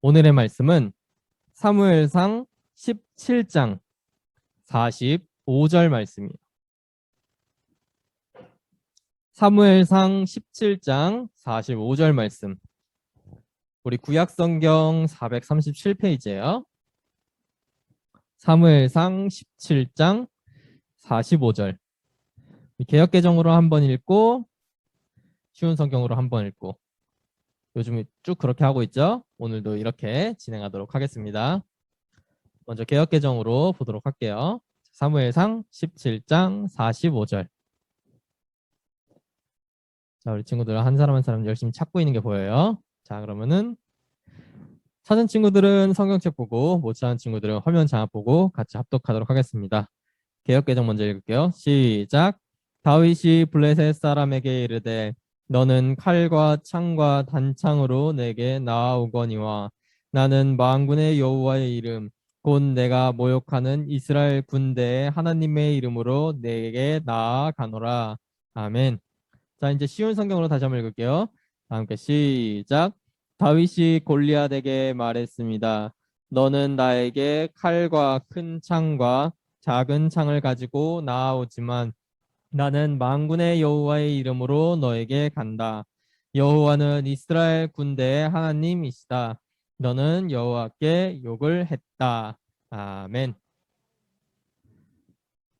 오늘의 말씀은 사무엘상 17장 45절 말씀이에요. 사무엘상 17장 45절 말씀. 우리 구약성경 437페이지예요. 사무엘상 17장 45절. 개역개정으로 한번 읽고 쉬운 성경으로 한번 읽고 요즘 쭉 그렇게 하고 있죠. 오늘도 이렇게 진행하도록 하겠습니다. 먼저 개역개정으로 보도록 할게요. 사무엘상 17장 45절. 자, 우리 친구들 한 사람 한 사람 열심히 찾고 있는 게 보여요. 자, 그러면은 찾은 친구들은 성경책 보고 못 찾은 친구들은 화면 장악 보고 같이 합독하도록 하겠습니다. 개역개정 먼저 읽을게요. 시작. 다윗이 블레셋 사람에게 이르되 너는 칼과 창과 단창으로 내게 나아오거니와 나는 만군의 여호와의 이름 곧 내가 모욕하는 이스라엘 군대의 하나님의 이름으로 내게 나아가노라. 아멘. 자, 이제 쉬운 성경으로 다시 한번 읽을게요. 다 함께 시작. 다윗이 골리앗에게 말했습니다. 너는 나에게 칼과 큰 창과 작은 창을 가지고 나아오지만 나는 만군의 여호와의 이름으로 너에게 간다. 여호와는 이스라엘 군대의 하나님이시다. 너는 여호와께 욕을 했다. 아멘.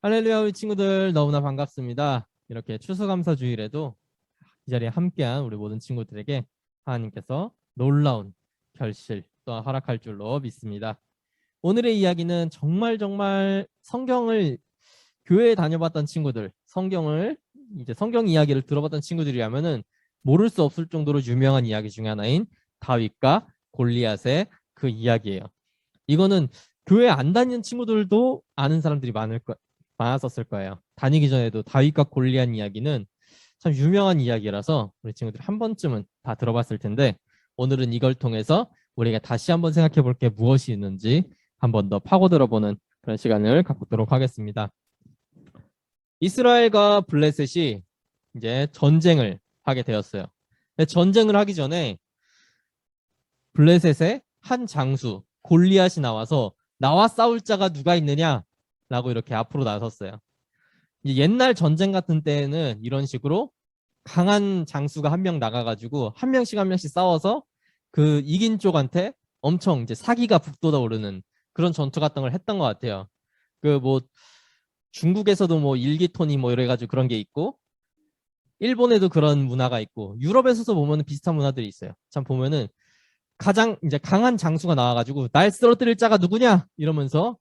할렐루야. 우리 친구들 너무나 반갑습니다. 이렇게 추수감사 주일에도 이 자리에 함께한 우리 모든 친구들에게 하나님께서 놀라운 결실 또한 허락할 줄로 믿습니다. 오늘의 이야기는 정말 성경을 교회에 다녀봤던 친구들, 성경 이야기를 들어봤던 친구들이라면은 모를 수 없을 정도로 유명한 이야기 중에 하나인 다윗과 골리앗의 그 이야기예요. 이거는 교회 안 다니는 친구들도 아는 사람들이 많았었을 거예요. 다니기 전에도 다윗과 골리앗 이야기는 참 유명한 이야기라서 우리 친구들이 한 번쯤은 다 들어봤을 텐데 오늘은 이걸 통해서 우리가 다시 한번 생각해 볼 게 무엇이 있는지 한 번 더 파고들어보는 그런 시간을 갖도록 하겠습니다. 이스라엘과 블레셋이 이제 전쟁을 하게 되었어요. 근데 전쟁을 하기 전에 블레셋의 한 장수 골리앗이 나와서 나와 싸울 자가 누가 있느냐라고 이렇게 앞으로 나섰어요. 옛날 전쟁 같은 때에는 이런 식으로 강한 장수가 한 명 나가가지고 한 명씩 싸워서 그 이긴 쪽한테 엄청 이제 사기가 북돋아 오르는 그런 전투 같은 걸 했던 것 같아요. 그 뭐 중국에서도 뭐 일기토니 뭐 이래가지고 그런 게 있고 일본에도 그런 문화가 있고 유럽에서도 보면 비슷한 문화들이 있어요. 참 보면은 가장 이제 강한 장수가 나와가지고 날 쓰러뜨릴 자가 누구냐 이러면서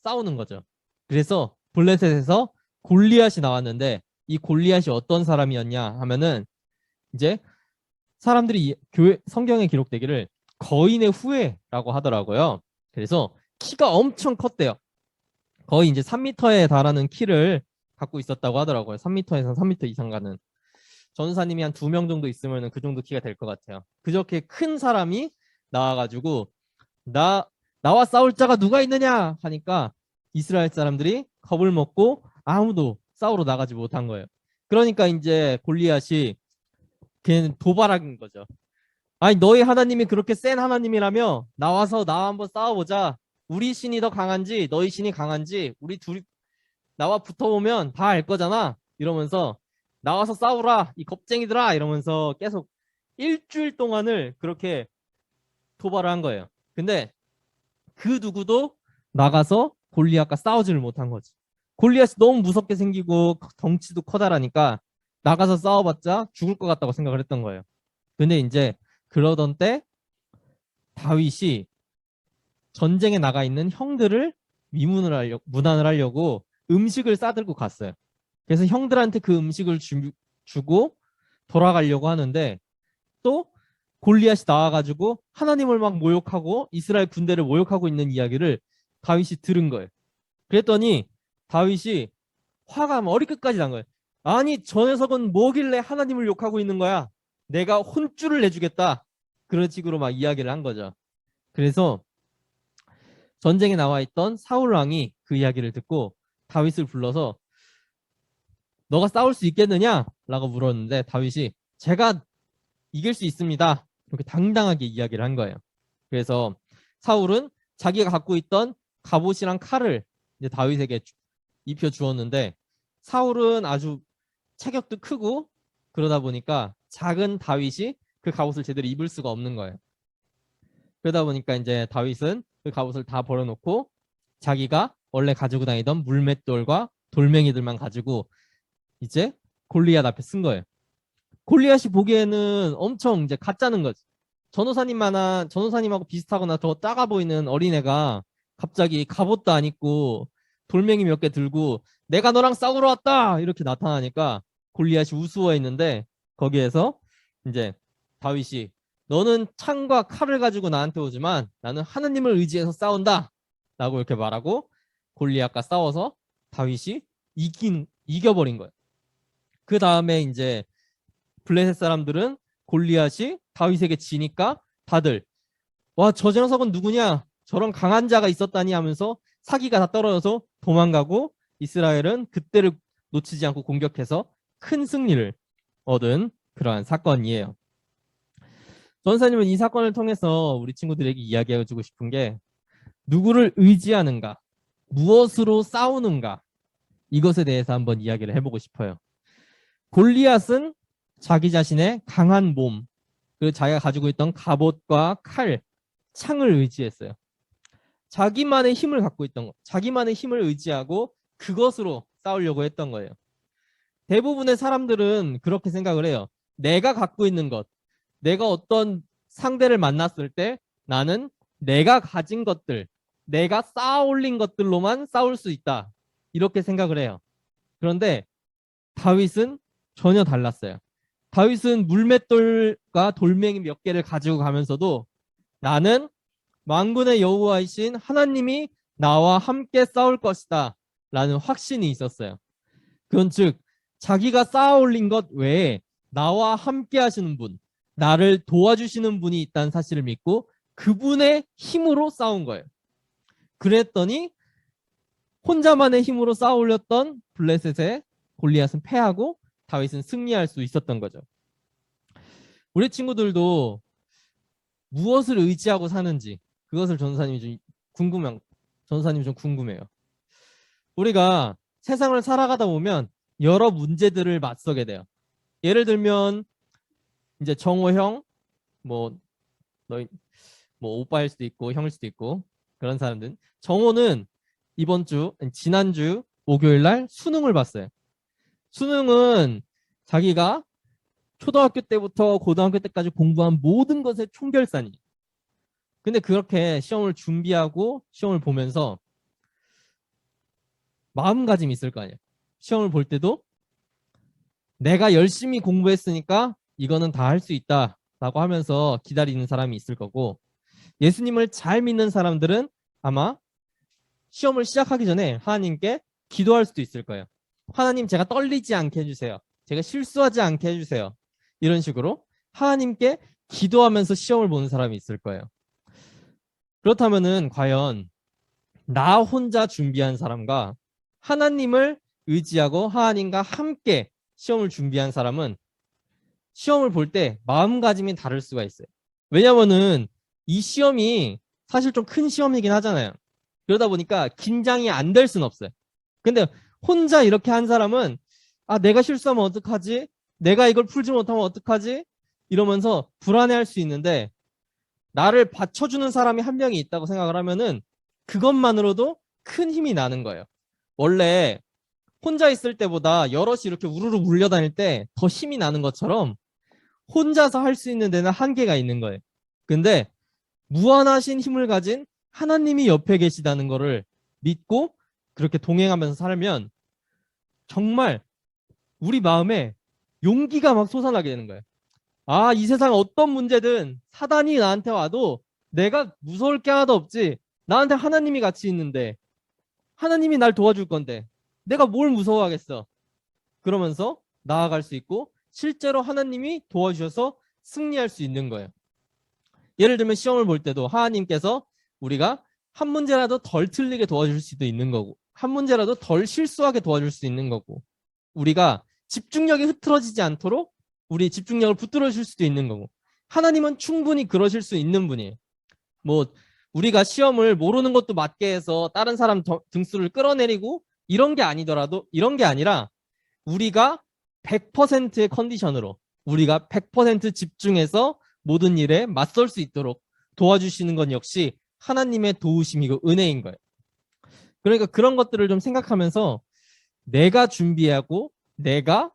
싸우는 거죠. 그래서 블레셋에서 골리앗이 나왔는데 이 골리앗이 어떤 사람이었냐 하면은 이제 사람들이 교회 성경에 기록되기를 거인의 후예라고 하더라고요. 그래서 키가 엄청 컸대요. 거의 이제 3m에 달하는 키를 갖고 있었다고 하더라고요. 3m에서 3m 이상 가는. 전사님이 한 2명 정도 있으면 그 정도 키가 될 것 같아요. 그저께 큰 사람이 나와가지고 나와 싸울 자가 누가 있느냐 하니까 이스라엘 사람들이 겁을 먹고 아무도 싸우러 나가지 못한 거예요. 그러니까 이제 골리앗이 걔는 도발한 거죠. 아니 너희 하나님이 그렇게 센 하나님이라며 나와서 나와 한번 싸워보자. 우리 신이 더 강한지 너희 신이 강한지 우리 둘이 나와 붙어보면 다 알 거잖아. 이러면서 나와서 싸우라 이 겁쟁이들아 이러면서 계속 일주일 동안을 그렇게 도발을 한 거예요. 근데 그 누구도 나가서 골리앗과 싸우지를 못한 거지. 골리앗이 너무 무섭게 생기고 덩치도 커다라니까 나가서 싸워봤자 죽을 것 같다고 생각을 했던 거예요. 근데 이제 그러던 때 다윗이 전쟁에 나가 있는 형들을 무난을 하려고 음식을 싸들고 갔어요. 그래서 형들한테 그 음식을 주고 돌아가려고 하는데 또 골리앗이 나와가지고 하나님을 막 모욕하고 이스라엘 군대를 모욕하고 있는 이야기를 다윗이 들은 거예요. 그랬더니 다윗이 화가 머리끝까지 난 거예요. 아니 저 녀석은 뭐길래 하나님을 욕하고 있는 거야. 내가 혼쭐을 내주겠다. 그런 식으로 막 이야기를 한 거죠. 그래서 전쟁에 나와 있던 사울 왕이 그 이야기를 듣고 다윗을 불러서 너가 싸울 수 있겠느냐? 라고 물었는데 다윗이 제가 이길 수 있습니다. 이렇게 당당하게 이야기를 한 거예요. 그래서 사울은 자기가 갖고 있던 갑옷이랑 칼을 이제 다윗에게 입혀 주었는데 사울은 아주 체격도 크고 그러다 보니까 작은 다윗이 그 갑옷을 제대로 입을 수가 없는 거예요. 그러다 보니까 이제 다윗은 그 갑옷을 다 버려놓고 자기가 원래 가지고 다니던 물맷돌과 돌멩이들만 가지고 이제 골리앗 앞에 쓴 거예요. 골리앗이 보기에는 엄청 이제 가짜는 거지. 전호사님하고 비슷하거나 더 작아 보이는 어린애가 갑자기 갑옷도 안 입고 돌멩이 몇 개 들고 내가 너랑 싸우러 왔다 이렇게 나타나니까 골리앗이 우스워했는데 거기에서 이제 다윗이 너는 창과 칼을 가지고 나한테 오지만 나는 하느님을 의지해서 싸운다 라고 이렇게 말하고 골리앗과 싸워서 다윗이 이겨버린 거예요. 그 다음에 이제 블레셋 사람들은 골리앗이 다윗에게 지니까 다들 와, 저 녀석은 누구냐? 저런 강한 자가 있었다니 하면서 사기가 다 떨어져서 도망가고 이스라엘은 그때를 놓치지 않고 공격해서 큰 승리를 얻은 그러한 사건이에요. 전사님은 이 사건을 통해서 우리 친구들에게 이야기해주고 싶은 게 누구를 의지하는가, 무엇으로 싸우는가 이것에 대해서 한번 이야기를 해보고 싶어요. 골리앗은 자기 자신의 강한 몸, 그리고 자기가 가지고 있던 갑옷과 칼, 창을 의지했어요. 자기만의 힘을 갖고 있던 거, 자기만의 힘을 의지하고 그것으로 싸우려고 했던 거예요. 대부분의 사람들은 그렇게 생각을 해요. 내가 갖고 있는 것, 내가 어떤 상대를 만났을 때 나는 내가 가진 것들, 내가 쌓아 올린 것들로만 싸울 수 있다. 이렇게 생각을 해요. 그런데 다윗은 전혀 달랐어요. 다윗은 물맷돌과 돌멩이 몇 개를 가지고 가면서도 나는 만군의 여호와이신 하나님이 나와 함께 싸울 것이다 라는 확신이 있었어요. 그건 즉 자기가 쌓아 올린 것 외에 나와 함께 하시는 분, 나를 도와주시는 분이 있다는 사실을 믿고 그분의 힘으로 싸운 거예요. 그랬더니 혼자만의 힘으로 쌓아 올렸던 블레셋의 골리앗은 패하고 다윗은 승리할 수 있었던 거죠. 우리 친구들도 무엇을 의지하고 사는지 그것을 전도사님이 좀 궁금해요. 우리가 세상을 살아가다 보면 여러 문제들을 맞서게 돼요. 예를 들면 이제 정호 형, 뭐 너희 뭐 오빠일 수도 있고 형일 수도 있고 그런 사람들. 정호는 지난주 목요일 날 수능을 봤어요. 수능은 자기가 초등학교 때부터 고등학교 때까지 공부한 모든 것의 총결산이. 근데 그렇게 시험을 준비하고 시험을 보면서 마음가짐이 있을 거 아니에요. 시험을 볼 때도 내가 열심히 공부했으니까 이거는 다 할 수 있다 라고 하면서 기다리는 사람이 있을 거고 예수님을 잘 믿는 사람들은 아마 시험을 시작하기 전에 하나님께 기도할 수도 있을 거예요. 하나님 제가 떨리지 않게 해주세요. 제가 실수하지 않게 해주세요. 이런 식으로 하나님께 기도하면서 시험을 보는 사람이 있을 거예요. 그렇다면은 과연 나 혼자 준비한 사람과 하나님을 의지하고 하나님과 함께 시험을 준비한 사람은 시험을 볼 때 마음가짐이 다를 수가 있어요. 왜냐면은 이 시험이 사실 좀 큰 시험이긴 하잖아요. 그러다 보니까 긴장이 안 될 수는 없어요. 근데 혼자 이렇게 한 사람은 내가 실수하면 어떡하지? 내가 이걸 풀지 못하면 어떡하지? 이러면서 불안해할 수 있는데 나를 받쳐주는 사람이 한 명이 있다고 생각을 하면은 그것만으로도 큰 힘이 나는 거예요. 원래 혼자 있을 때보다 여럿이 이렇게 우르르 물려다닐 때 더 힘이 나는 것처럼 혼자서 할 수 있는 데는 한계가 있는 거예요. 근데 무한하신 힘을 가진 하나님이 옆에 계시다는 거를 믿고 그렇게 동행하면서 살면 정말 우리 마음에 용기가 막 솟아나게 되는 거예요. 이 세상 어떤 문제든 사단이 나한테 와도 내가 무서울 게 하나도 없지. 나한테 하나님이 같이 있는데 하나님이 날 도와줄 건데 내가 뭘 무서워하겠어. 그러면서 나아갈 수 있고 실제로 하나님이 도와주셔서 승리할 수 있는 거예요. 예를 들면 시험을 볼 때도 하나님께서 우리가 한 문제라도 덜 틀리게 도와줄 수도 있는 거고 한 문제라도 덜 실수하게 도와줄 수 있는 거고 우리가 집중력이 흐트러지지 않도록 우리 집중력을 붙들어 줄 수도 있는 거고 하나님은 충분히 그러실 수 있는 분이에요. 뭐 우리가 시험을 모르는 것도 맞게 해서 다른 사람 등수를 끌어내리고 이런 게 아니더라도 이런 게 아니라 우리가 100%의 컨디션으로 우리가 100% 집중해서 모든 일에 맞설 수 있도록 도와주시는 건 역시 하나님의 도우심이고 은혜인 거예요. 그러니까 그런 것들을 좀 생각하면서 내가 준비하고 내가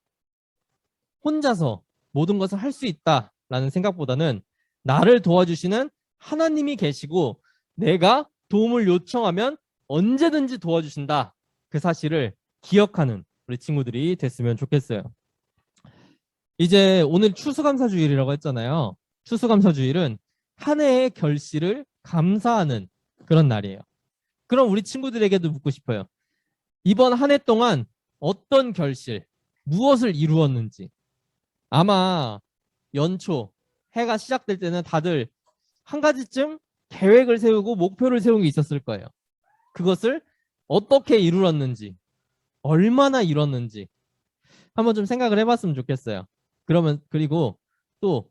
혼자서 모든 것을 할 수 있다라는 생각보다는 나를 도와주시는 하나님이 계시고 내가 도움을 요청하면 언제든지 도와주신다. 그 사실을 기억하는 우리 친구들이 됐으면 좋겠어요. 이제 오늘 추수감사주일이라고 했잖아요. 추수감사주일은 한 해의 결실을 감사하는 그런 날이에요. 그럼 우리 친구들에게도 묻고 싶어요. 이번 한 해 동안 어떤 결실, 무엇을 이루었는지. 아마 연초, 해가 시작될 때는 다들 한 가지쯤 계획을 세우고 목표를 세운 게 있었을 거예요. 그것을 어떻게 이루었는지, 얼마나 이뤘는지 한번 좀 생각을 해봤으면 좋겠어요. 그러면 그리고 또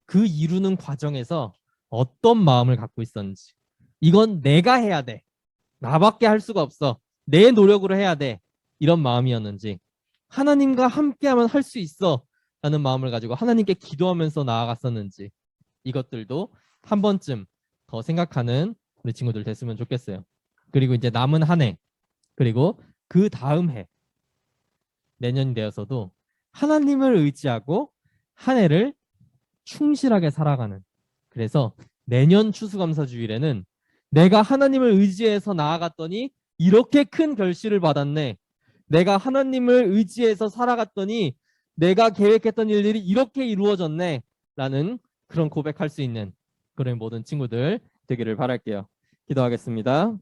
그 이루는 과정에서 어떤 마음을 갖고 있었는지. 이건 내가 해야 돼. 나밖에 할 수가 없어. 내 노력으로 해야 돼. 이런 마음이었는지. 하나님과 함께하면 할 수 있어. 라는 마음을 가지고 하나님께 기도하면서 나아갔었는지. 이것들도 한 번쯤 더 생각하는 우리 친구들 됐으면 좋겠어요. 그리고 이제 남은 한 해, 그리고 그 다음 해, 내년이 되어서도 하나님을 의지하고 한 해를 충실하게 살아가는. 그래서 내년 추수감사주일에는 내가 하나님을 의지해서 나아갔더니 이렇게 큰 결실을 받았네. 내가 하나님을 의지해서 살아갔더니 내가 계획했던 일들이 이렇게 이루어졌네. 라는 그런 고백할 수 있는 그런 모든 친구들 되기를 바랄게요. 기도하겠습니다.